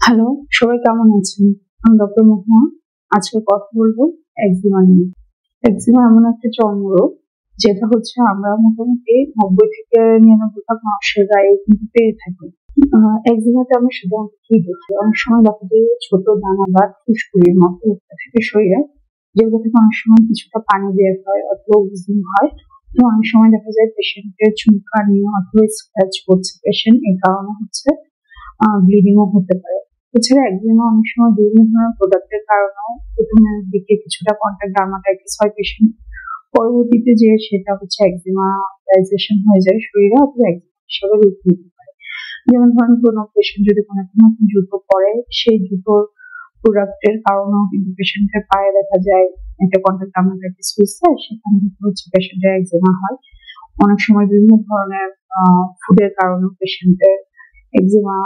Hello, সবাই কেমন আছেন? আমি ডক্টর মহুয়া। আজকে কথা বলবো একজিমা নিয়ে। একজিমা এমন একটা চর্মরোগ যেটা হচ্ছে আমরা মোটামুটি 90 থেকে 99% মানুষের গায়ে কিন্তু পেয়ে থাকি। একজিমাতে আমরা সাধারণত কি দেখি? অনেক সময় দেখা যায় ছোট দানাদার ফুসকুড়ির মতো উঠতে থাকে শরীরে, যেগুলো থেকে অনেক সময় কিছুটা পানি বের হয় অথবা উইজিং হয়। তো অনেক সময় দেখা যায় পেশেন্টের চুলকানি অথবা স্ক্র্যাচ করছে পেশেন্ট, এই কারণে হচ্ছে ব্লিডিং ও হতে পারে। এছাড়া একজিমা অনেক সময় বিভিন্ন ধরনের প্রোডাক্টের কারণেও প্রথমের দিকে কিছুটা কন্টাক্ট ডার্মাটাইটিস হয় পেশেন্ট, পরবর্তীতে যে সেটা হচ্ছে একজিমাটাইজেশন হয়ে যায় শরীরে অথবা একজিমা হিসেবে রূপ নিতে পারে। যেমন ধরেন কোনো পেশেন্ট যদি কোনো একটা নতুন জুতো পরে, সেই জুতোর প্রোডাক্টের কারণেও কিন্তু পেশেন্টের পায়ে দেখা যায় একটা কন্টাক্ট ডার্মাটাইটিস হয়েছে, সেখান থেকে হচ্ছে পেশেন্টের একজিমা হয়। অনেক সময় বিভিন্ন ধরনের ফুডের কারণেও পেশেন্টের একজিমা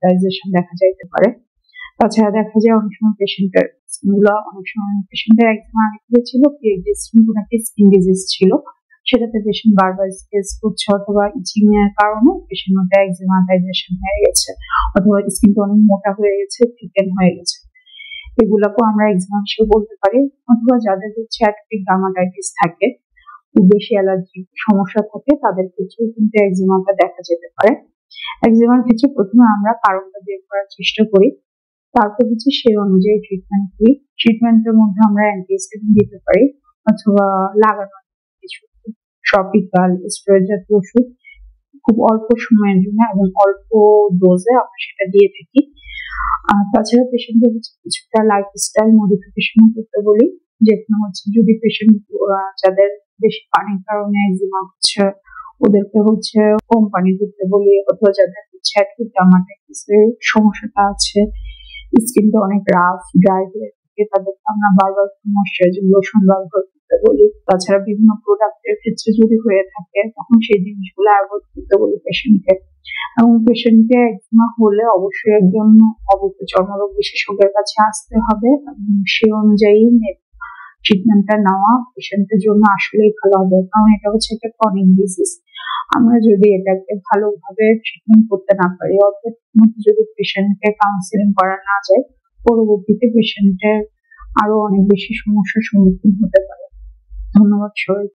ডাইজেশন দেখা যাইতে পারে। তাছাড়া দেখা যায় অনেক সময় পেশেন্টের স্কিনগুলো, অনেক সময় পেশেন্টের একজিমা আগে থেকে ছিল কি যে স্কিন ডিজিজ ছিল, সেটাতে পেশেন্ট বারবার স্কেচ করছে অথবা ইচিং এর কারণে পেশেন্ট মধ্যে একজিমা ডাইজেশন হয়ে গেছে, অথবা স্কিনটা অনেক মোটা হয়ে গেছে, থিকেন হয়ে গেছে। এগুলাকেও আমরা একজিমা হিসেবে বলতে পারি। অথবা যাদের হচ্ছে অ্যাটোপিক ডার্মাটাইটিস থাকে, খুব বেশি অ্যালার্জিক সমস্যা থাকে, তাদের ক্ষেত্রেও কিন্তু একজিমাটা দেখা যেতে পারে। একজিমার ক্ষেত্রে প্রথমে আমরা কারণটা বের করার চেষ্টা করি, তারপর হচ্ছে সেই অনুযায়ী ট্রিটমেন্ট দিই। ট্রিটমেন্টের মধ্যে আমরা অ্যান্টিহিস্টামিন দিতে পারি অথবা লাগানো কিছু ট্রপিক্যাল স্টেরয়েড জাতীয় ওষুধ খুব অল্প সময়ের জন্য এবং অল্প ডোজে আমরা সেটা দিয়ে থাকি। তাছাড়া পেশেন্টদের হচ্ছে কিছুটা লাইফস্টাইল মডিফিকেশন করতে বলি, যেখানে হচ্ছে যদি পেশেন্ট যাদের বেশি পানির কারণে একজিমা হচ্ছে, ওদেরকে হচ্ছে কম পানি ধরতে বলি, অথবা যাদের হচ্ছে অ্যাকুট ডার্মাটাইটিসের সমস্যাটা আছে, স্কিনটা অনেক রাফ ড্রাই হয়ে থাকে, তাদেরকে আমরা বারবার ময়শ্চারাইজিং লোশন ব্যবহার করতে বলি। তাছাড়া বিভিন্ন প্রোডাক্টের ক্ষেত্রে যদি হয়ে থাকে, তখন সেই জিনিসগুলো অ্যাভয়েড করতে বলি পেশেন্টকে। এবং পেশেন্টকে একজিমা হলে অবশ্যই একজন অভিজ্ঞ চর্মরোগ বিশেষজ্ঞের কাছে আসতে হবে এবং সেই অনুযায়ী ট্রিটমেন্টটা নেওয়া পেশেন্টের জন্য আসলেই ভালো হবে, কারণ এটা হচ্ছে একটা ক্রনিক ডিজিজ। আমরা যদি এটাকে ভালোভাবে ট্রিটমেন্ট করতে না পারি, অর্থাৎ যদি পেশেন্টকে কাউন্সিলিং করা না যায়, পরবর্তীতে পেশেন্টের আরো অনেক বেশি সমস্যার সম্মুখীন হতে পারে। ধন্যবাদ সবাই।